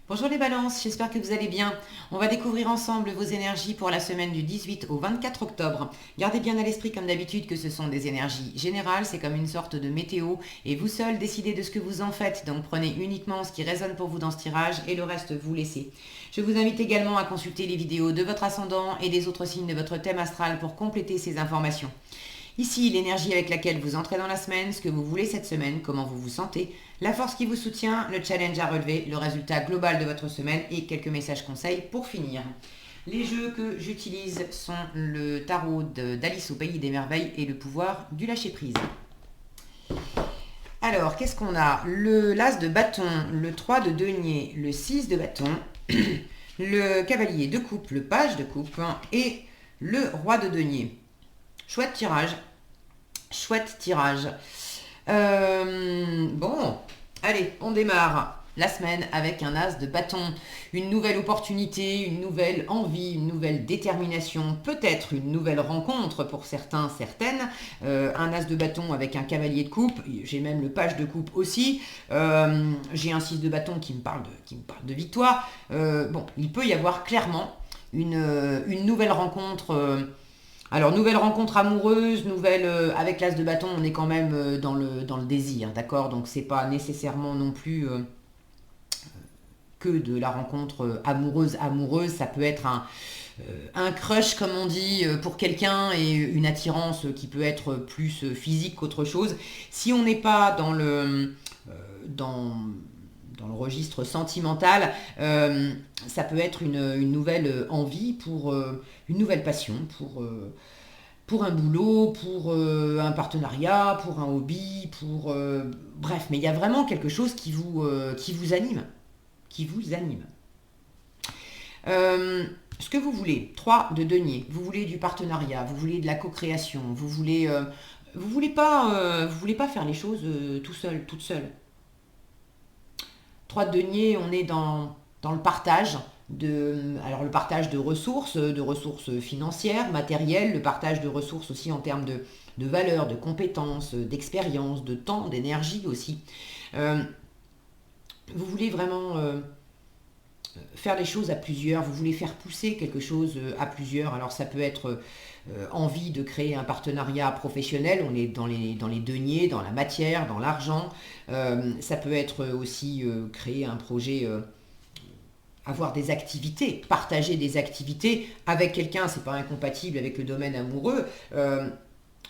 Bonjour les balances, j'espère que vous allez bien. On va découvrir ensemble vos énergies pour la semaine du 18 au 24 octobre. Gardez bien à l'esprit comme d'habitude que ce sont des énergies générales, c'est comme une sorte de météo et vous seul décidez de ce que vous en faites. Donc prenez uniquement ce qui résonne pour vous dans ce tirage et le reste vous laissez. Je vous invite également à consulter les vidéos de votre ascendant et des autres signes de votre thème astral pour compléter ces informations. Ici, l'énergie avec laquelle vous entrez dans la semaine, ce que vous voulez cette semaine, comment vous vous sentez, la force qui vous soutient, le challenge à relever, le résultat global de votre semaine et quelques messages conseils pour finir. Les jeux que j'utilise sont le tarot d'Alice au Pays des Merveilles et le pouvoir du lâcher-prise. Alors, qu'est-ce qu'on a? L'As de bâton, le 3 de denier, le 6 de bâton, le cavalier de coupe, le page de coupe et le roi de denier. Chouette tirage. Chouette tirage. Bon, allez, on démarre la semaine avec un as de bâton. Une nouvelle opportunité, une nouvelle envie, une nouvelle détermination, peut-être une nouvelle rencontre pour certains, certaines. Un as de bâton avec un cavalier de coupe, j'ai même le page de coupe aussi. J'ai un 6 de bâton qui me parle de victoire. Bon, il peut y avoir clairement une nouvelle rencontre. Alors, nouvelle rencontre amoureuse, avec l'as de bâton, on est quand même dans le désir, d'accord? Donc, c'est pas nécessairement non plus que de la rencontre amoureuse, ça peut être un crush, comme on dit, pour quelqu'un et une attirance qui peut être plus physique qu'autre chose. Si on n'est pas dans le registre sentimental, ça peut être une nouvelle envie une nouvelle passion pour un boulot, pour un partenariat, pour un hobby, bref, mais il y a vraiment quelque chose qui vous anime. Qui vous anime. Ce que vous voulez, 3 de denier, vous voulez du partenariat, vous voulez de la co-création, vous voulez pas faire les choses tout seul, toute seule. 3 de denier, on est dans le partage alors le partage de ressources financières, matérielles, le partage de ressources aussi en termes de valeurs, de compétences, d'expérience, de temps, d'énergie aussi. Vous voulez vraiment faire les choses à plusieurs, vous voulez faire pousser quelque chose à plusieurs. Alors ça peut être envie de créer un partenariat professionnel, on est dans les deniers, dans la matière, dans l'argent. Ça peut être aussi créer un projet, avoir des activités, partager des activités avec quelqu'un, c'est pas incompatible avec le domaine amoureux.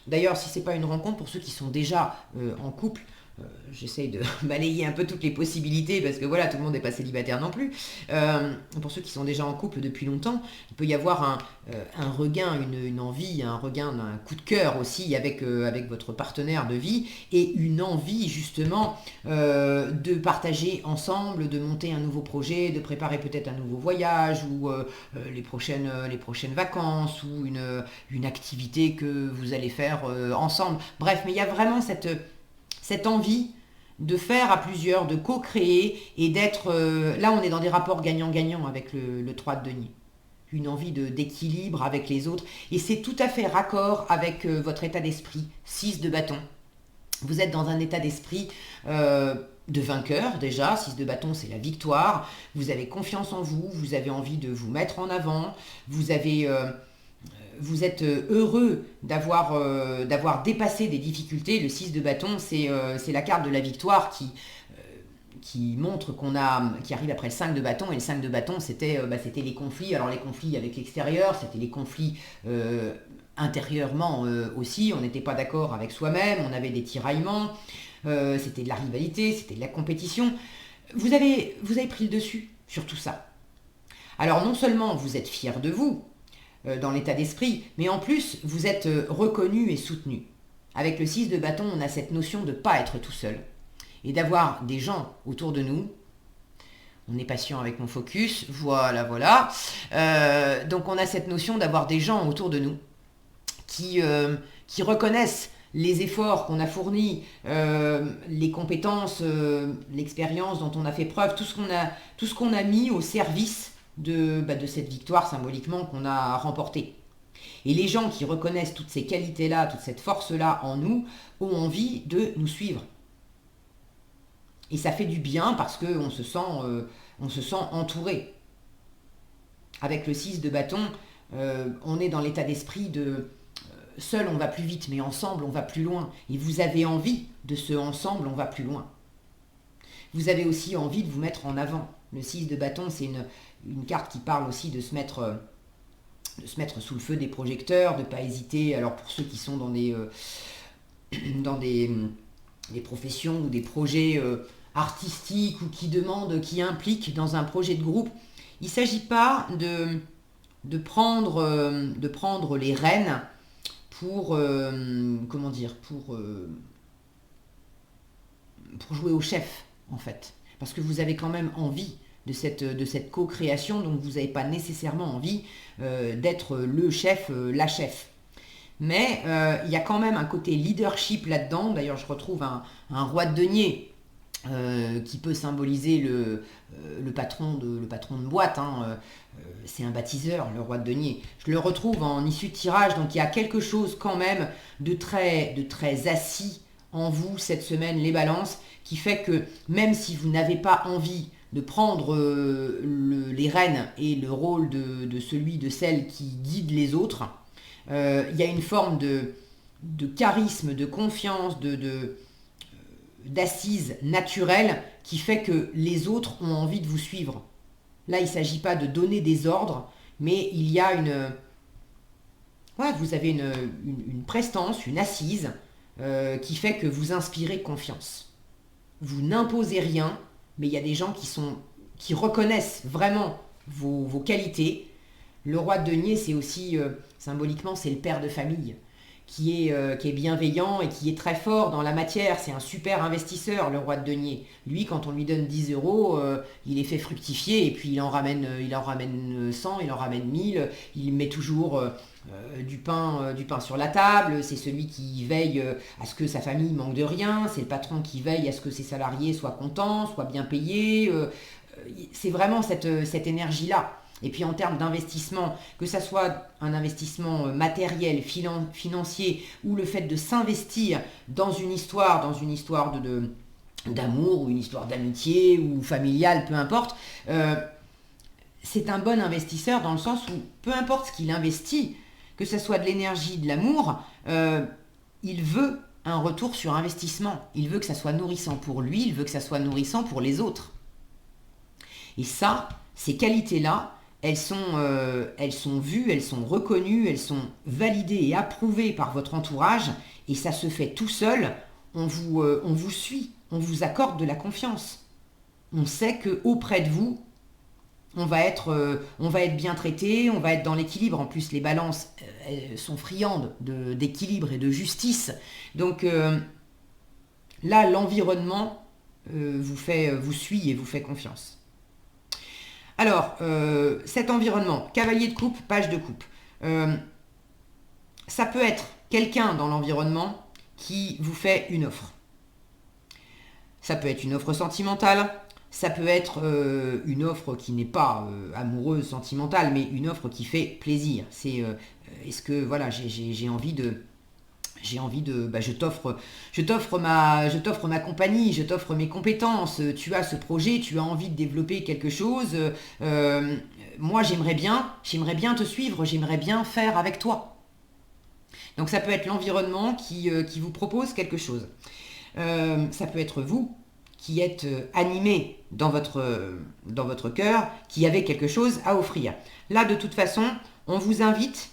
D'ailleurs, si c'est pas une rencontre, pour ceux qui sont déjà en couple, j'essaye de balayer un peu toutes les possibilités parce que voilà, tout le monde n'est pas célibataire non plus. Pour ceux qui sont déjà en couple depuis longtemps, il peut y avoir un regain, une envie, un regain, un coup de cœur aussi avec votre partenaire de vie et une envie justement de partager ensemble, de monter un nouveau projet, de préparer peut-être un nouveau voyage ou les prochaines vacances ou une activité que vous allez faire ensemble. Bref, mais il y a vraiment cette envie de faire à plusieurs, de co-créer et d'être... là, on est dans des rapports gagnant-gagnant avec le 3 de denier. Une envie d'équilibre avec les autres. Et c'est tout à fait raccord avec votre état d'esprit. 6 de bâton. Vous êtes dans un état d'esprit de vainqueur déjà. 6 de bâton, c'est la victoire. Vous avez confiance en vous. Vous avez envie de vous mettre en avant. Vous êtes heureux d'avoir dépassé des difficultés. Le 6 de bâton, c'est la carte de la victoire qui montre qui arrive après le 5 de bâton. Et le 5 de bâton, c'était les conflits. Alors les conflits avec l'extérieur, c'était les conflits intérieurement aussi. On n'était pas d'accord avec soi-même, on avait des tiraillements. C'était de la rivalité, c'était de la compétition. Vous avez pris le dessus sur tout ça. Alors non seulement vous êtes fier de vous, dans l'état d'esprit, mais en plus, vous êtes reconnu et soutenu. Avec le 6 de bâton, on a cette notion de ne pas être tout seul et d'avoir des gens autour de nous. On est patient avec mon focus, voilà. Donc on a cette notion d'avoir des gens autour de nous qui reconnaissent les efforts qu'on a fournis, les compétences, l'expérience dont on a fait preuve, tout ce qu'on a mis au service de cette victoire symboliquement qu'on a remportée. Et les gens qui reconnaissent toutes ces qualités-là, toute cette force-là en nous, ont envie de nous suivre. Et ça fait du bien parce qu'on se sent on se sent entouré. Avec le 6 de bâton, on est dans l'état d'esprit de seul on va plus vite, mais ensemble on va plus loin. Et vous avez envie de ce ensemble on va plus loin. Vous avez aussi envie de vous mettre en avant. Le 6 de bâton, c'est une carte qui parle aussi de se mettre sous le feu des projecteurs, de ne pas hésiter. Alors pour ceux qui sont dans des professions ou des projets artistiques ou qui impliquent dans un projet de groupe, il ne s'agit pas de prendre les rênes pour jouer au chef, en fait. Parce que vous avez quand même envie de cette co-création, donc vous n'avez pas nécessairement envie d'être le chef, la chef. Mais il y a quand même un côté leadership là-dedans. D'ailleurs, je retrouve un roi de denier qui peut symboliser le patron de boîte. C'est un baptiseur, le roi de denier. Je le retrouve en issue de tirage, donc il y a quelque chose quand même de très assis en vous cette semaine, les balances, qui fait que même si vous n'avez pas envie de prendre les rênes et le rôle de celui, de celle qui guide les autres, il y a une forme de charisme, de confiance, d'assise naturelle qui fait que les autres ont envie de vous suivre. Là, il ne s'agit pas de donner des ordres, mais il y a vous avez une prestance, une assise qui fait que vous inspirez confiance. Vous n'imposez rien, mais il y a des gens qui reconnaissent vraiment vos qualités. Le roi de denier, c'est aussi, symboliquement, c'est le père de famille, qui est bienveillant et qui est très fort dans la matière. C'est un super investisseur, le roi de denier. Lui, quand on lui donne 10 euros, il les fait fructifier et puis il en ramène 100, il en ramène 1000. Il met toujours du pain sur la table. C'est celui qui veille à ce que sa famille manque de rien. C'est le patron qui veille à ce que ses salariés soient contents, soient bien payés. C'est vraiment cette énergie-là. Et puis en termes d'investissement, que ça soit un investissement matériel, financier, ou le fait de s'investir dans une histoire d'amour, ou une histoire d'amitié, ou familiale, peu importe, c'est un bon investisseur dans le sens où, peu importe ce qu'il investit, que ce soit de l'énergie, de l'amour, il veut un retour sur investissement. Il veut que ça soit nourrissant pour lui, il veut que ça soit nourrissant pour les autres. Et ça, ces qualités-là, elles sont vues, elles sont reconnues, elles sont validées et approuvées par votre entourage, et ça se fait tout seul. On vous suit, on vous accorde de la confiance. On sait qu'auprès de vous, on va être bien traité, on va être dans l'équilibre. En plus, les balances, elles sont friandes d'équilibre et de justice. Donc là, l'environnement vous suit et vous fait confiance. Alors, cet environnement, cavalier de coupe, page de coupe, ça peut être quelqu'un dans l'environnement qui vous fait une offre. Ça peut être une offre sentimentale, ça peut être une offre qui n'est pas amoureuse, sentimentale, mais une offre qui fait plaisir. C'est est-ce que voilà, j'ai envie de je t'offre ma compagnie, je t'offre mes compétences, tu as ce projet, tu as envie de développer quelque chose, moi j'aimerais bien te suivre, j'aimerais bien faire avec toi. Donc ça peut être l'environnement qui vous propose quelque chose. Ça peut être vous qui êtes animé dans votre cœur, qui avez quelque chose à offrir. Là, de toute façon, on vous invite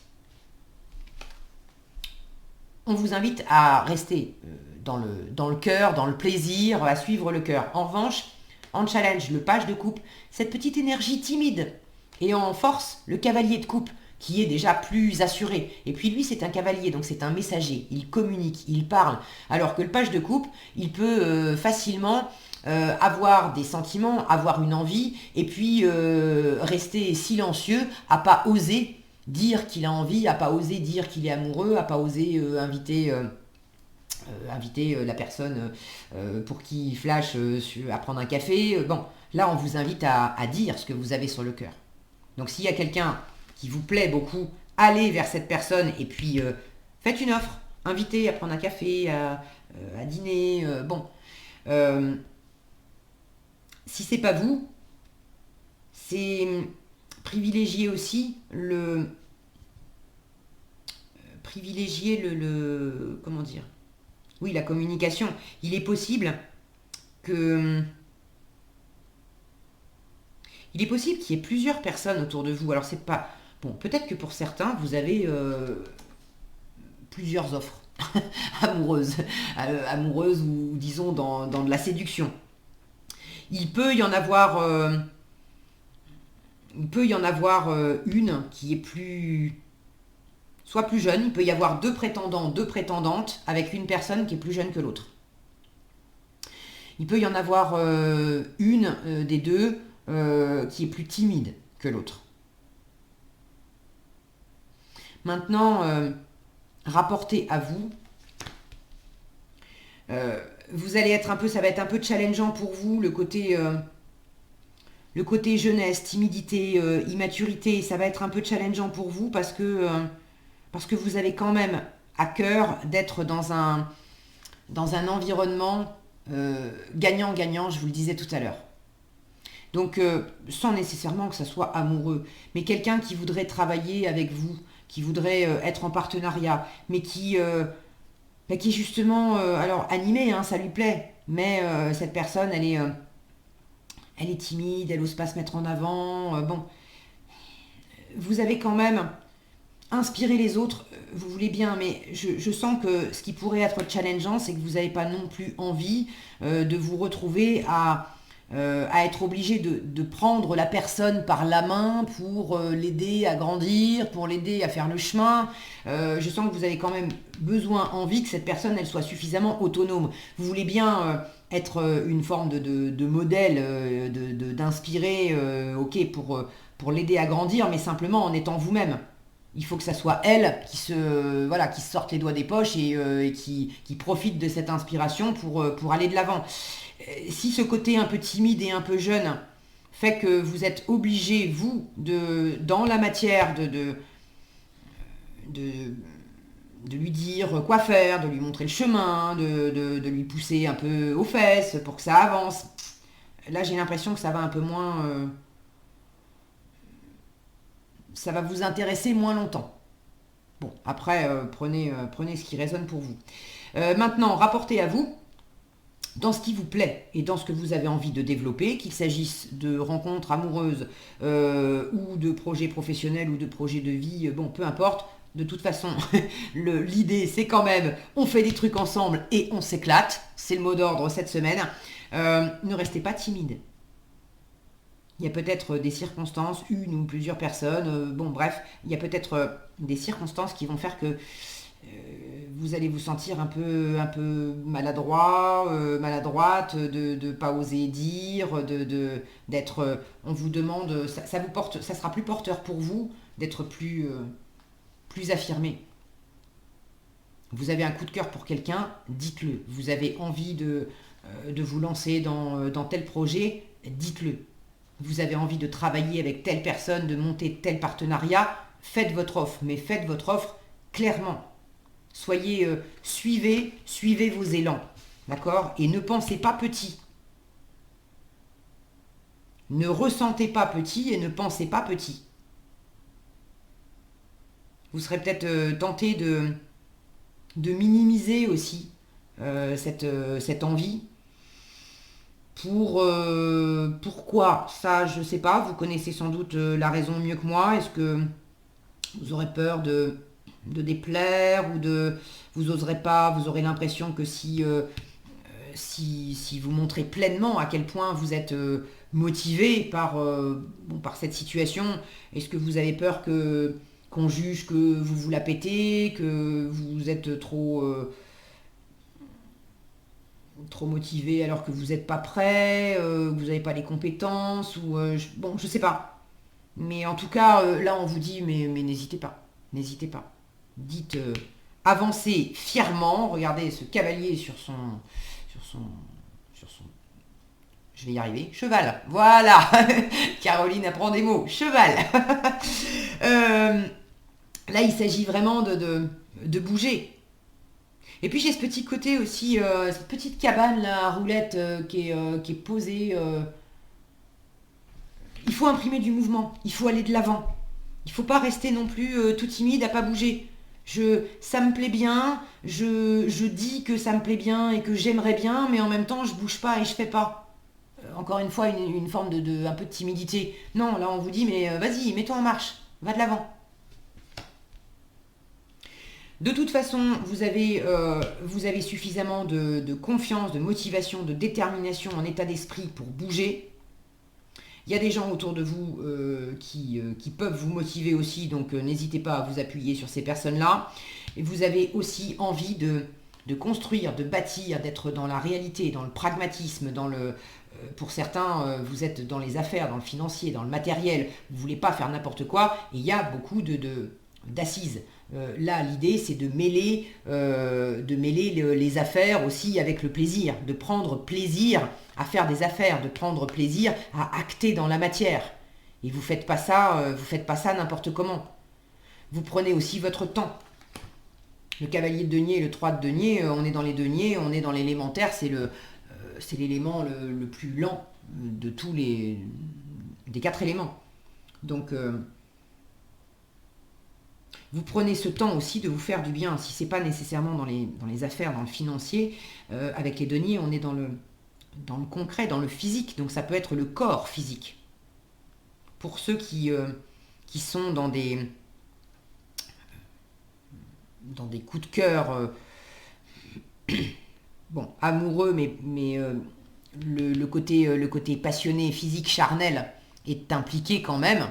à rester dans le cœur, dans le plaisir, à suivre le cœur. En revanche, en challenge, le page de coupe, cette petite énergie timide. Et en force, le cavalier de coupe, qui est déjà plus assuré. Et puis lui, c'est un cavalier, donc c'est un messager. Il communique, il parle. Alors que le page de coupe, il peut facilement avoir des sentiments, avoir une envie, et puis rester silencieux, à pas oser dire qu'il a envie, à pas oser dire qu'il est amoureux, à pas oser inviter la personne pour qui il flash à prendre un café. Bon, là, on vous invite à dire ce que vous avez sur le cœur. Donc, s'il y a quelqu'un qui vous plaît beaucoup, allez vers cette personne et puis faites une offre. Invitez à prendre un café, à dîner. Si c'est pas vous, c'est privilégier aussi comment dire, oui, la communication. Il est possible que il est possible qu'il y ait plusieurs personnes autour de vous. Alors c'est pas bon, peut-être que pour certains vous avez plusieurs offres amoureuses, amoureuses ou disons dans de la séduction. Il peut y en avoir, une qui est soit plus jeune. Il peut y avoir deux prétendants, deux prétendantes avec une personne qui est plus jeune que l'autre. Il peut y en avoir une des deux qui est plus timide que l'autre. Maintenant, rapporté à vous, vous allez être ça va être un peu challengeant pour vous, le côté jeunesse, timidité, immaturité, ça va être un peu challengeant pour vous parce que vous avez quand même à cœur d'être dans un environnement gagnant-gagnant, je vous le disais tout à l'heure. Donc, sans nécessairement que ça soit amoureux, mais quelqu'un qui voudrait travailler avec vous, qui voudrait être en partenariat, mais qui est justement, alors animé, hein, ça lui plaît, mais cette personne, elle est timide, elle n'ose pas se mettre en avant. Bon, vous avez quand même inspiré les autres, vous voulez bien, mais je sens que ce qui pourrait être challengeant, c'est que vous n'avez pas non plus envie de vous retrouver à être obligé de prendre la personne par la main pour l'aider à grandir, pour l'aider à faire le chemin. Je sens que vous avez quand même envie que cette personne elle soit suffisamment autonome. Vous voulez bien être une forme de modèle, d'inspirer, ok, pour l'aider à grandir, mais simplement en étant vous-même. Il faut que ça soit elle qui se sorte les doigts des poches et qui profite de cette inspiration pour aller de l'avant. Si ce côté un peu timide et un peu jeune fait que vous êtes obligé, vous, dans la matière, de lui dire quoi faire, de lui montrer le chemin, de lui pousser un peu aux fesses pour que ça avance, là j'ai l'impression que ça va un peu moins... ça va vous intéresser moins longtemps. Bon, après, prenez ce qui résonne pour vous. Maintenant, rapportez à vous, dans ce qui vous plaît et dans ce que vous avez envie de développer, qu'il s'agisse de rencontres amoureuses ou de projets professionnels ou de projets de vie, bon, peu importe. De toute façon, l'idée, c'est quand même, on fait des trucs ensemble et on s'éclate. C'est le mot d'ordre cette semaine. Ne restez pas timide. Il y a peut-être des circonstances, une ou plusieurs personnes, bon bref, il y a peut-être des circonstances qui vont faire que vous allez vous sentir un peu maladroit, maladroite, de pas oser dire, d'être, on vous demande, ça vous porte, ça sera plus porteur pour vous d'être plus affirmé. Vous avez un coup de cœur pour quelqu'un, dites-le. Vous avez envie de vous lancer dans tel projet, dites-le. Vous avez envie de travailler avec telle personne, de monter tel partenariat, faites votre offre, mais faites votre offre clairement. Soyez, suivez vos élans, d'accord? Et ne pensez pas petit. Ne ressentez pas petit et ne pensez pas petit. Vous serez peut-être tenté de minimiser aussi cette envie. Pourquoi? Ça, je ne sais pas. Vous connaissez sans doute la raison mieux que moi. Est-ce que vous aurez peur de déplaire ou vous oserez pas, vous aurez l'impression que si vous montrez pleinement à quel point vous êtes motivé par cette situation, est-ce que vous avez peur qu'on juge que vous vous la pétez, que vous êtes trop motivé alors que vous n'êtes pas prêt, que vous n'avez pas les compétences, ou je sais pas. Mais en tout cas, là on vous dit, mais n'hésitez pas. N'hésitez pas. Dites, avancez fièrement. Regardez ce cavalier sur son, je vais y arriver, cheval. Voilà. Caroline apprend des mots. Cheval. Là, il s'agit vraiment de bouger. Et puis j'ai ce petit côté aussi, cette petite cabane là, à roulettes qui est posée. Il faut imprimer du mouvement, il faut aller de l'avant. Il ne faut pas rester non plus tout timide à pas bouger. Ça me plaît bien, je dis que ça me plaît bien et que j'aimerais bien, mais en même temps, je bouge pas et je fais pas. Encore une fois, une forme un peu de timidité. Non, là, on vous dit, mais vas-y, mets-toi en marche, va de l'avant. De toute façon, vous avez suffisamment de confiance, de motivation, de détermination en état d'esprit pour bouger. Il y a des gens autour de vous qui peuvent vous motiver aussi, donc n'hésitez pas à vous appuyer sur ces personnes-là. Et vous avez aussi envie de construire, de bâtir, d'être dans la réalité, dans le pragmatisme, pour certains, vous êtes dans les affaires, dans le financier, dans le matériel, vous ne voulez pas faire n'importe quoi, et il y a beaucoup d'assises. Là, l'idée, c'est de mêler les affaires aussi avec le plaisir, de prendre plaisir à faire des affaires, de prendre plaisir à acter dans la matière. Et vous faites pas ça n'importe comment. Vous prenez aussi votre temps. Le cavalier de denier et le 3 de denier, on est dans les deniers, on est dans l'élémentaire, c'est l'élément le plus lent de des 4 éléments. Donc, vous prenez ce temps aussi de vous faire du bien, si ce n'est pas nécessairement dans les affaires, dans le financier. Avec les deniers, on est dans le concret, dans le physique, donc ça peut être le corps physique. Pour ceux qui sont dans des coups de cœur amoureux, mais le côté passionné, physique, charnel est impliqué quand même.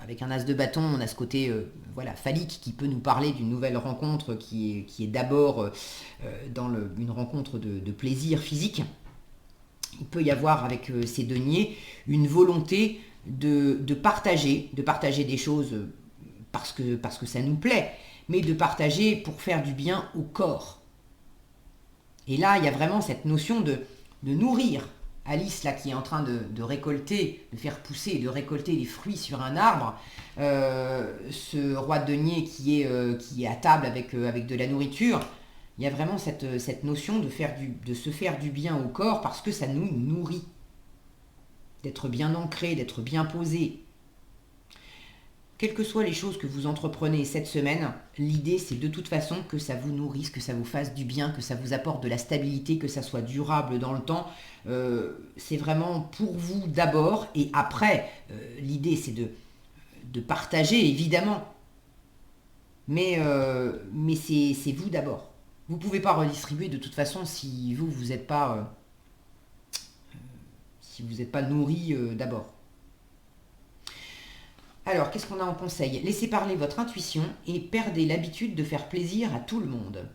Avec un as de bâton, on a ce côté phallique qui peut nous parler d'une nouvelle rencontre qui est d'abord une rencontre de plaisir physique. Il peut y avoir avec ces deniers une volonté de partager des choses parce que ça nous plaît, mais de partager pour faire du bien au corps. Et là, il y a vraiment cette notion de nourrir. Alice, là, qui est en train de récolter, de faire pousser, de récolter les fruits sur un arbre. Ce roi de denier qui est à table avec de la nourriture. Il y a vraiment cette notion de se faire du bien au corps parce que ça nous nourrit. D'être bien ancré, d'être bien posé. Quelles que soient les choses que vous entreprenez cette semaine, l'idée c'est de toute façon que ça vous nourrisse, que ça vous fasse du bien, que ça vous apporte de la stabilité, que ça soit durable dans le temps. C'est vraiment pour vous d'abord et après, l'idée c'est de partager évidemment. Mais c'est vous d'abord. Vous ne pouvez pas redistribuer de toute façon si vous n'êtes pas nourri d'abord. Alors, qu'est-ce qu'on a en conseil? Laissez parler votre intuition et perdez l'habitude de faire plaisir à tout le monde.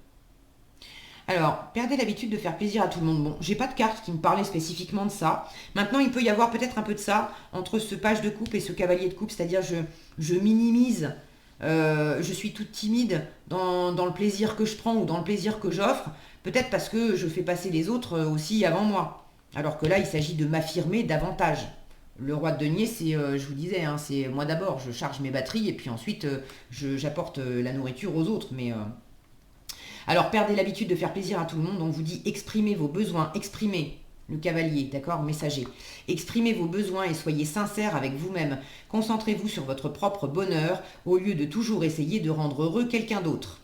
Alors, perdez l'habitude de faire plaisir à tout le monde. Bon, j'ai pas de carte qui me parlait spécifiquement de ça. Maintenant, il peut y avoir peut-être un peu de ça entre ce page de coupe et ce cavalier de coupe, c'est-à-dire je minimise, je suis toute timide dans le plaisir que je prends ou dans le plaisir que j'offre, peut-être parce que je fais passer les autres aussi avant moi. Alors que là, il s'agit de m'affirmer davantage. Le roi de denier, c'est, je vous disais, c'est moi d'abord, je charge mes batteries et puis ensuite j'apporte la nourriture aux autres. Alors, perdez l'habitude de faire plaisir à tout le monde. On vous dit exprimez vos besoins, exprimez le cavalier, d'accord, messager. Exprimez vos besoins et soyez sincère avec vous-même. Concentrez-vous sur votre propre bonheur au lieu de toujours essayer de rendre heureux quelqu'un d'autre.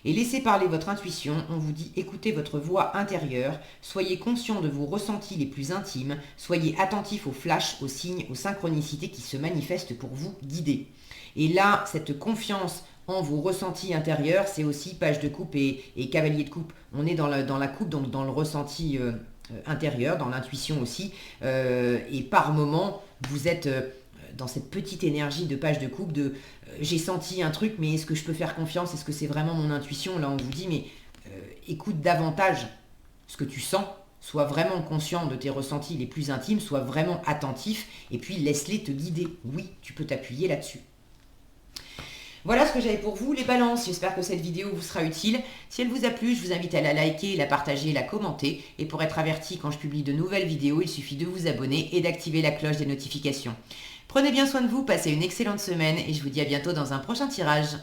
Et laissez parler votre intuition, on vous dit écoutez votre voix intérieure, soyez conscient de vos ressentis les plus intimes, soyez attentif aux flashs, aux signes, aux synchronicités qui se manifestent pour vous guider. Et là, cette confiance en vos ressentis intérieurs, c'est aussi page de coupe et cavalier de coupe. On est dans la coupe, donc dans le ressenti intérieur, dans l'intuition aussi. Et par moment, vous êtes dans cette petite énergie de page de coupe de j'ai senti un truc, mais est-ce que je peux faire confiance? Est-ce que c'est vraiment mon intuition? Là, on vous dit, mais écoute davantage ce que tu sens. Sois vraiment conscient de tes ressentis les plus intimes. Sois vraiment attentif. Et puis, laisse-les te guider. Oui, tu peux t'appuyer là-dessus. Voilà ce que j'avais pour vous, les balances. J'espère que cette vidéo vous sera utile. Si elle vous a plu, je vous invite à la liker, la partager, la commenter. Et pour être averti quand je publie de nouvelles vidéos, il suffit de vous abonner et d'activer la cloche des notifications. Prenez bien soin de vous, passez une excellente semaine et je vous dis à bientôt dans un prochain tirage.